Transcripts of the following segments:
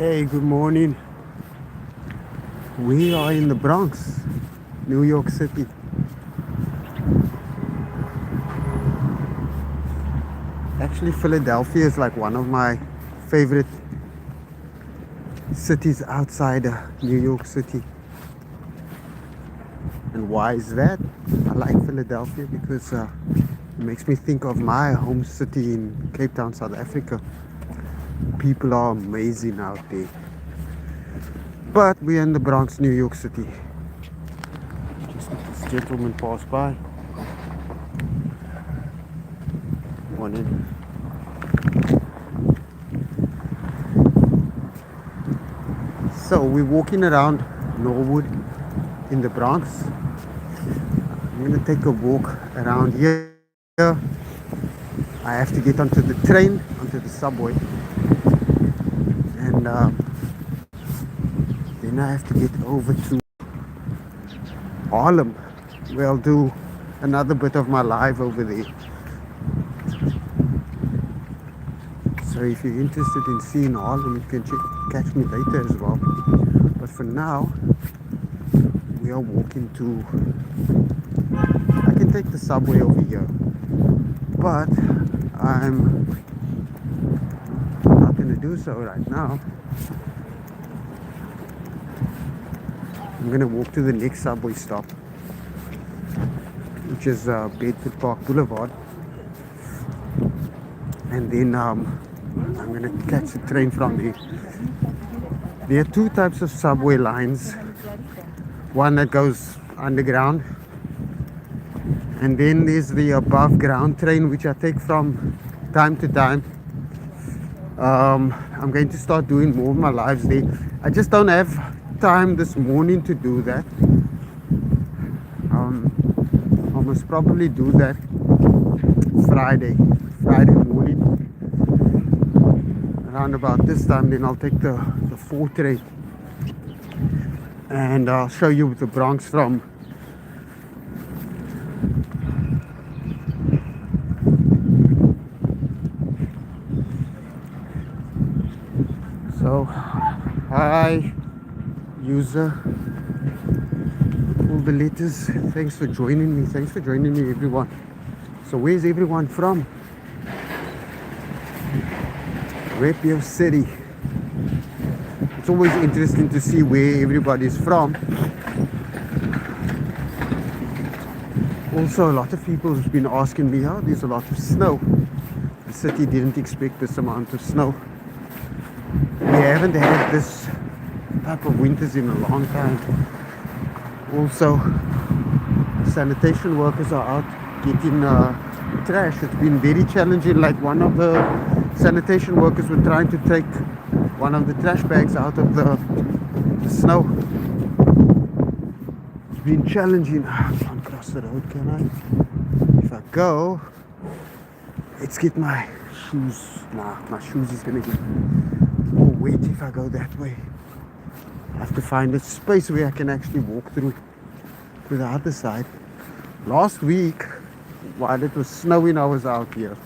Hey, good morning. We are in the Bronx, New York City. Actually, Philadelphia is like one of my favorite cities outside New York City. And why is that? I like Philadelphia because it makes me think of my home city in Cape Town, South Africa. People are amazing out there. But we're in the Bronx, New York City. Just let this gentleman pass by. Morning. So we're walking around Norwood in the Bronx. I'm gonna take a walk around here. I have to get onto the train, onto the subway, and then I have to get over to Harlem, where I'll do another bit of my live over there. So if you're interested in seeing Harlem, you can catch me later as well. But for now, we are walking to. I can take the subway over here, but I'm not going to do so right now. I'm going to walk to the next subway stop, which is Bedford Park Boulevard, and then I'm going to catch the train from there. There are two types of subway lines. One that goes underground, and then there's the above ground train, which I take from time to time. I'm going to start doing more of my lives there. I just don't have time this morning to do that. I must probably do that Friday morning around about this time. Then I'll take the 4 train, and I'll show you the Bronx from so hi user, all the letters. Thanks for joining me everyone. So where's everyone from? Rep your city. It's always interesting to see where everybody's from. Also, a lot of people have been asking me, oh, there's a lot of snow. The city didn't expect this amount of snow. We haven't had this type of winters in a long time. Also, sanitation workers are out getting trash. It's been very challenging. Like one of the sanitation workers were trying to take one of the trash bags out of the snow. It's been challenging. I can't cross the road, can I? If I go, let's get my shoes. Nah, my shoes is gonna get more weight if I go that way. I have to find a space where I can actually walk through to the other side. Last week, while it was snowing, I was out here.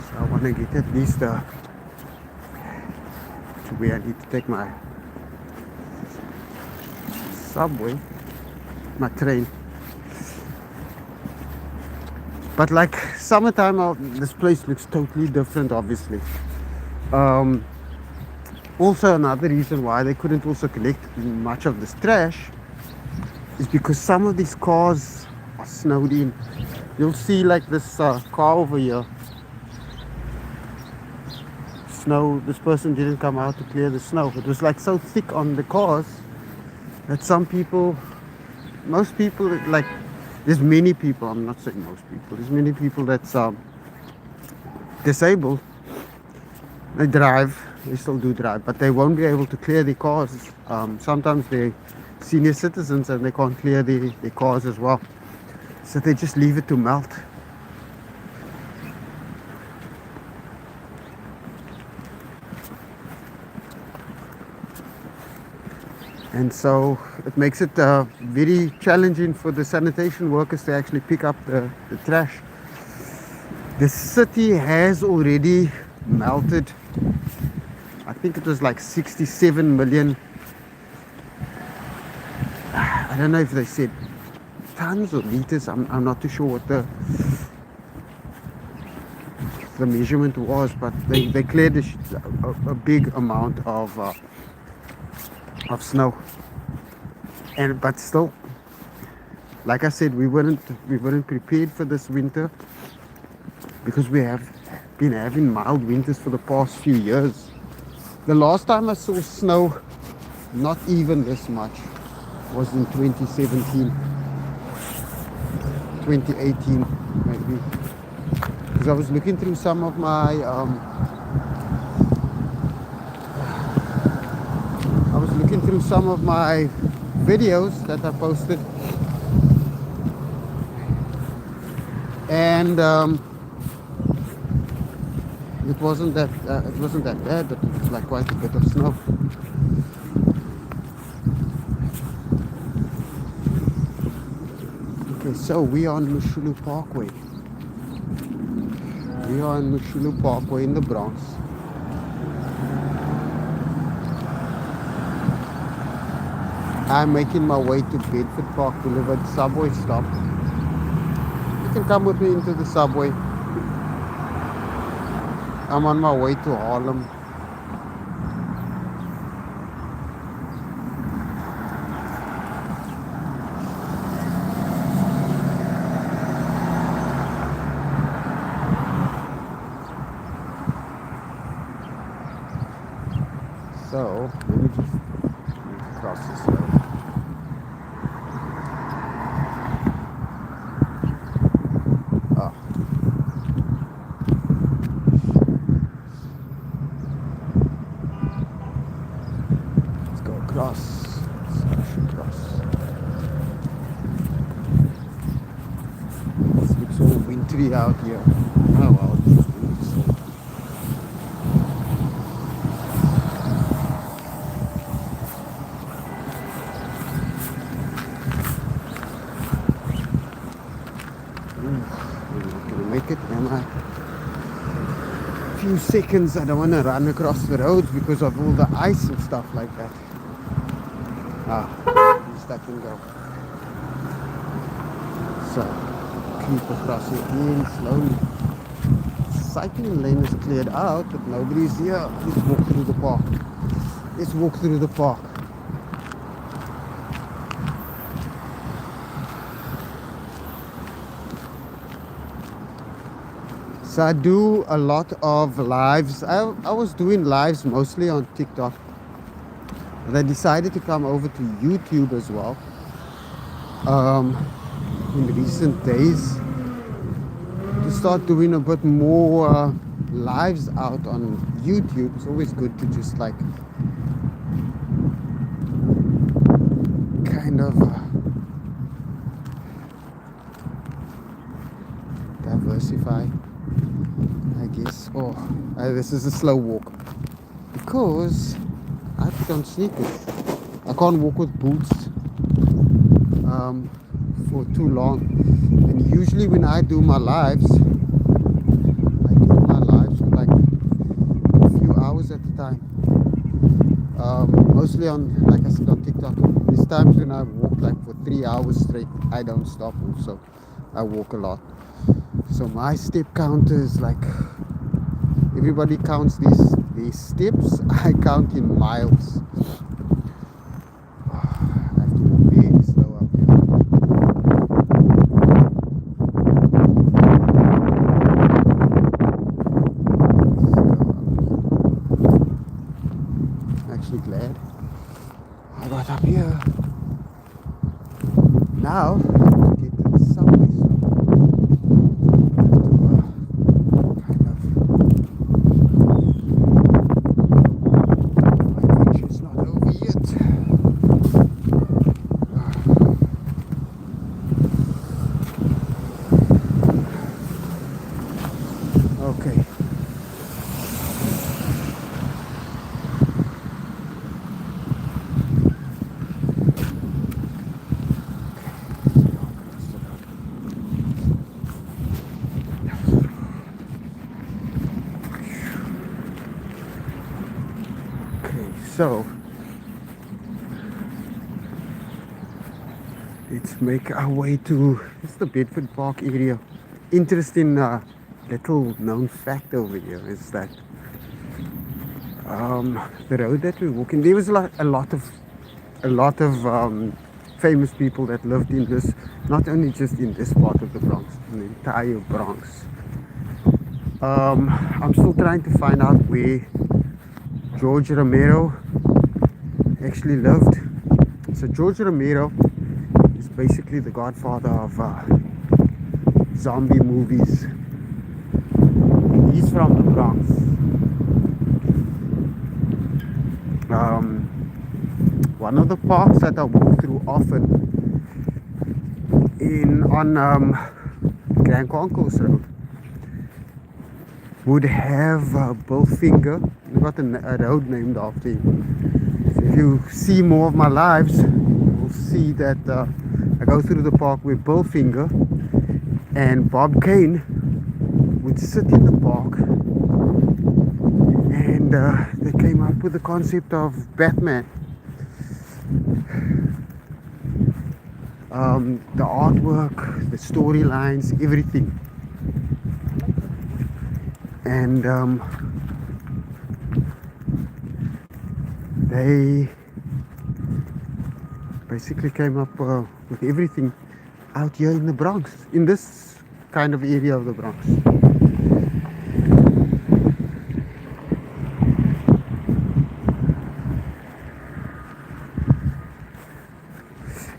So I want to get at least to where I need to take my subway, my train. But like summertime, this place looks totally different, obviously. Also, another reason why they couldn't also collect much of this trash is because some of these cars are snowed in. You'll see like this car over here. Snow, this person didn't come out to clear the snow. It was like so thick on the cars that most people, like, there's many people, I'm not saying most people, there's many people that's disabled. They still do drive, but they won't be able to clear their cars. Sometimes they're senior citizens and they can't clear their cars as well. So they just leave it to melt. And so it makes it very challenging for the sanitation workers to actually pick up the trash. The city has already melted, I think it was like 67 million. I don't know if they said tons or liters. I'm not too sure what the measurement was, but they cleared a big amount of snow. And but still, like I said, we weren't prepared for this winter because we have been having mild winters for the past few years. The last time I saw snow, not even this much, was in 2017, 2018 maybe. Because I was looking through some of my videos that I posted, and it wasn't that bad, but it was like quite a bit of snow. Okay, so we are on Mushulu Parkway. We are on Mushulu Parkway in the Bronx. I'm making my way to Bedford Park Boulevard subway stop. You can come with me into the subway. I'm on my way to Harlem. So, let me just cross this road. Oh. Let's go across. Cross. It looks all wintry out here. Oh well, it's just winter still. I'm not gonna make it, am I? Few seconds. I don't want to run across the roads because of all the ice and stuff like that. At least I can go. So, creep across it again slowly. Cycling lane is cleared out, but nobody's here. Let's walk through the park. Let's walk through the park. So I do a lot of lives. I was doing lives mostly on TikTok. But I decided to come over to YouTube as well. In recent days. To start doing a bit more lives out on YouTube. It's always good to just like kind of diversify, I guess. Oh, this is a slow walk because I put on sneakers. I can't walk with boots for too long. And usually when I do my lives for like a few hours at a time. Mostly on, like I said, on TikTok. There's times when I walk like for 3 hours straight. I don't stop also. I walk a lot. So my step count is like, everybody counts these steps. I count in miles. I have to walk very slow up here. I'm actually glad I got up here. Now, get to the subway stop. Okay. So let's make our way to it's the Bedford Park area. Interesting little known fact over here is that the road that we're walking, there was a lot of famous people that lived in this, not only just in this part of the Bronx, in the entire Bronx. I'm still trying to find out where George Romero actually lived. So George Romero is basically the godfather of zombie movies. He's from the Bronx. One of the parks that I walk through often on Grand Concourse Road would have Bill Finger. We've got a road named after him. So if you see more of my lives, you'll see that I go through the park with Bill Finger and Bob Kane would sit in the park, and they came up with the concept of Batman. The artwork, the storylines, everything. And they basically came up with everything out here in the Bronx, in this kind of area of the Bronx.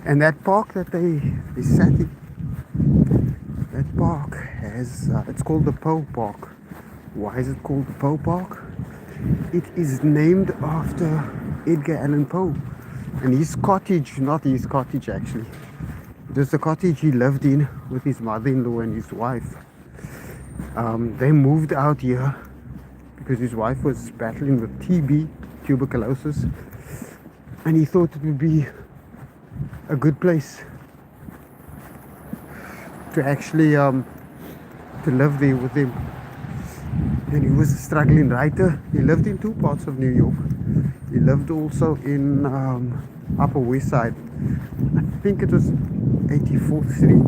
And that park that they sat in, that park has, it's called the Poe Park. Why is it called the Poe Park? It is named after Edgar Allan Poe. And his cottage, not his cottage actually, it was the cottage he lived in with his mother-in-law and his wife. They moved out here because his wife was battling with TB, tuberculosis, and he thought it would be a good place to actually to live there with him. And he was a struggling writer. He lived in two parts of New York. He lived also in Upper West Side. I think it was 84th Street.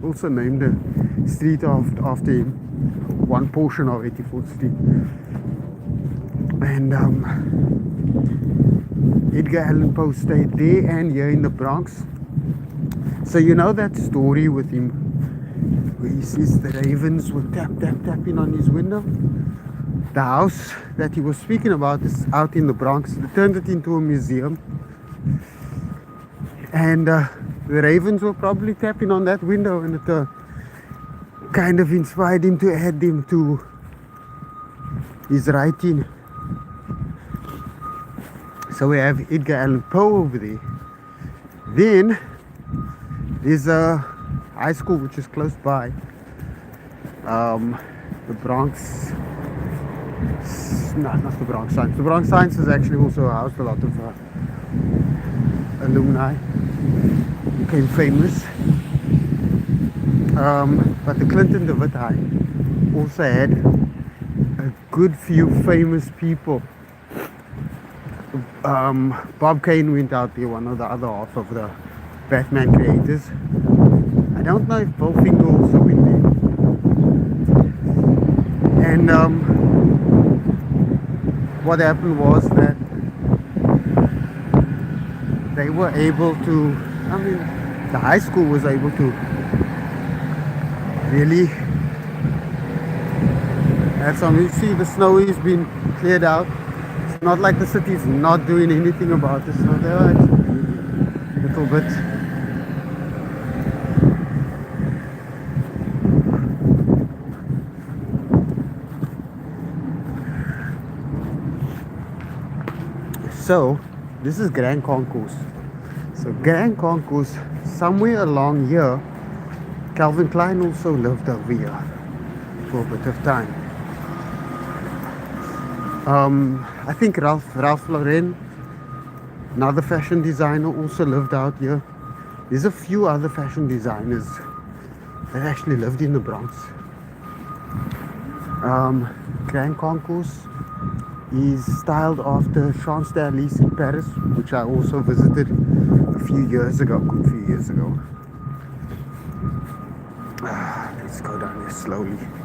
Also named a street after him. One portion of 84th Street. And Edgar Allan Poe stayed there and here in the Bronx. So you know that story with him where he says the ravens were tapping on his window? The house that he was speaking about is out in the Bronx. They turned it into a museum. And the ravens were probably tapping on that window, and it kind of inspired him to add them to his writing. So we have Edgar Allan Poe over there. Then there's a high school which is close by. The Bronx, no, not the Bronx Science. The Bronx Science has actually also housed a lot of alumni who became famous. But the Clinton DeWitt High also had a good few famous people. Bob Kane went out there, one of the other half of the Batman creators. I don't know if Bill Finger also went there. And what happened was that they were able to, I mean, the high school was able to really have some. You see, the snow has been cleared out. It's not like the city is not doing anything about the snow. They are actually doing a little bit. So this is Grand Concourse. So Grand Concourse, somewhere along here, Calvin Klein also lived over here for a bit of time. I think Ralph Lauren, another fashion designer, also lived out here. There's a few other fashion designers that actually lived in the Bronx. Grand Concourse is styled after Champs-Élysées in Paris, which I also visited a few years ago, good few years ago. Let's go down here slowly.